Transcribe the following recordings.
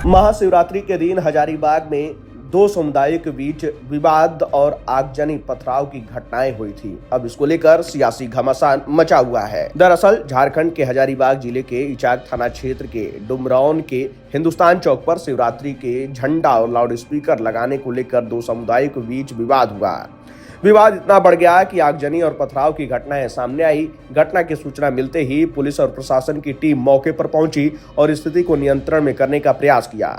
महाशिवरात्रि के दिन हजारीबाग में दो समुदायों के बीच विवाद और आगजनी पथराव की घटनाएं हुई थी। अब इसको लेकर सियासी घमासान मचा हुआ है। दरअसल झारखंड के हजारीबाग जिले के इचाक थाना क्षेत्र के डुमरौन के हिंदुस्तान चौक पर शिवरात्रि के झंडा और लाउड स्पीकर लगाने को लेकर दो समुदायों के बीच विवाद हुआ। विवाद इतना बढ़ गया कि आगजनी और पथराव की घटनाएं सामने आई। घटना की सूचना मिलते ही पुलिस और प्रशासन की टीम मौके पर पहुंची और स्थिति को नियंत्रण में करने का प्रयास किया।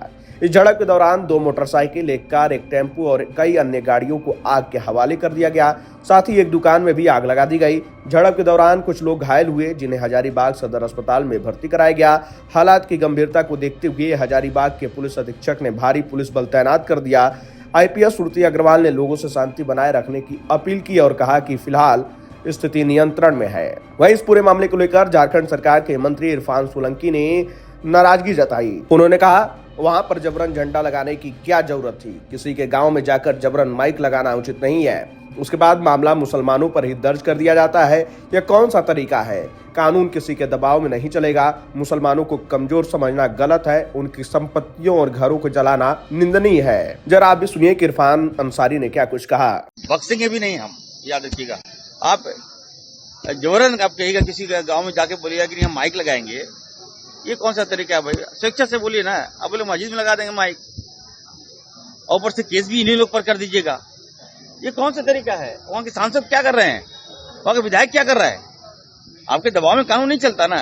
इस झड़प के दौरान दो मोटरसाइकिल, एक कार, एक टेम्पो और कई अन्य गाड़ियों को आग के हवाले कर दिया गया। साथ ही एक दुकान में भी आग लगा दी गई। झड़प के दौरान कुछ लोग घायल हुए, जिन्हें हजारीबाग सदर अस्पताल में भर्ती कराया गया। हालात की गंभीरता को देखते हुए हजारीबाग के पुलिस अधीक्षक ने भारी पुलिस बल तैनात कर दिया। आईपीएस श्रुति अग्रवाल ने लोगों से शांति बनाए रखने की अपील की और कहा कि फिलहाल स्थिति नियंत्रण में है। वहीं इस पूरे मामले को लेकर झारखंड सरकार के मंत्री इरफान सोलंकी ने नाराजगी जताई। उन्होंने कहा, वहां पर जबरन झंडा लगाने की क्या जरूरत थी? किसी के गांव में जाकर जबरन माइक लगाना उचित नहीं है। उसके बाद मामला मुसलमानों पर ही दर्ज कर दिया जाता है। यह कौन सा तरीका है? कानून किसी के दबाव में नहीं चलेगा। मुसलमानों को कमजोर समझना गलत है। उनकी संपत्तियों और घरों को जलाना निंदनीय है। जरा आप भी सुनिए कि इरफान अंसारी ने क्या कुछ कहा। बख्शेंगे भी नहीं हम, याद रखिएगा। आप जबरन आप कहिएगा किसी के गाँव में जाके बोलिएगा कि हम माइक लगाएंगे, ये कौन सा तरीका है भाई? स्वेच्छा से बोलिए ना। आप बोले मस्जिद में लगा देंगे माइक, और ऊपर से केस भी इन्हीं लोग पर कर दीजिएगा। ये कौन सा तरीका है? वहाँ के सांसद क्या कर रहे हैं? वहाँ के विधायक क्या कर रहा है? आपके दबाव में कानून नहीं चलता ना।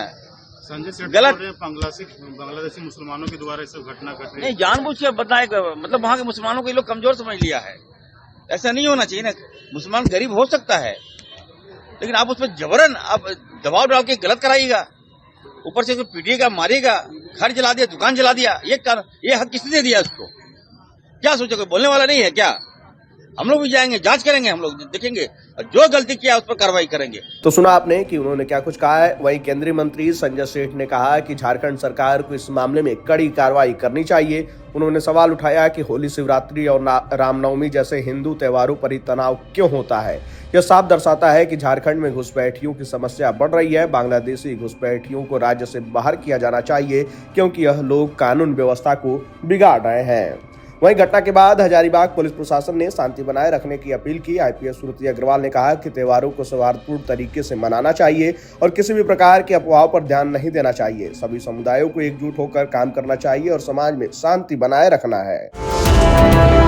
गलत बांग्लादेशी मुसलमानों के द्वारा सब घटना घट रही है। नहीं, जानबूझ के बताए, मतलब वहाँ के मुसलमानों को ये लोग कमजोर समझ लिया है। ऐसा नहीं होना चाहिए ना। मुसलमान गरीब हो सकता है, लेकिन आप उस पर जबरन आप दबाव डाल के गलत कराइएगा। ऊपर से पीटिएगा, मारिएगा, घर जला दिया, दुकान जला दिया। ये हक किसने दे दिया उसको? क्या सोचो, कोई बोलने वाला नहीं है क्या? हम लोग भी जाएंगे, जांच करेंगे, हम लोग देखेंगे, जो गलती किया उस पर कार्रवाई करेंगे। तो सुना आपने कि उन्होंने क्या कुछ कहा है। वहीं केंद्रीय मंत्री संजय सेठ ने कहा कि झारखंड सरकार को इस मामले में कड़ी कार्रवाई करनी चाहिए। उन्होंने सवाल उठाया कि होली, शिवरात्रि और रामनवमी जैसे हिंदू त्योहारों पर ही तनाव क्यों होता है। यह साफ दर्शाता है कि झारखंड में घुसपैठियों की समस्या बढ़ रही है। बांग्लादेशी घुसपैठियों को राज्य से बाहर किया जाना चाहिए, क्योंकि यह लोग कानून व्यवस्था को बिगाड़ रहे हैं। वहीं घटना के बाद हजारीबाग पुलिस प्रशासन ने शांति बनाए रखने की अपील की। आईपीएस श्रुति अग्रवाल ने कहा कि त्योहारों को सौहार्दपूर्ण तरीके से मनाना चाहिए और किसी भी प्रकार के अफवाहों पर ध्यान नहीं देना चाहिए। सभी समुदायों को एकजुट होकर काम करना चाहिए और समाज में शांति बनाए रखना है।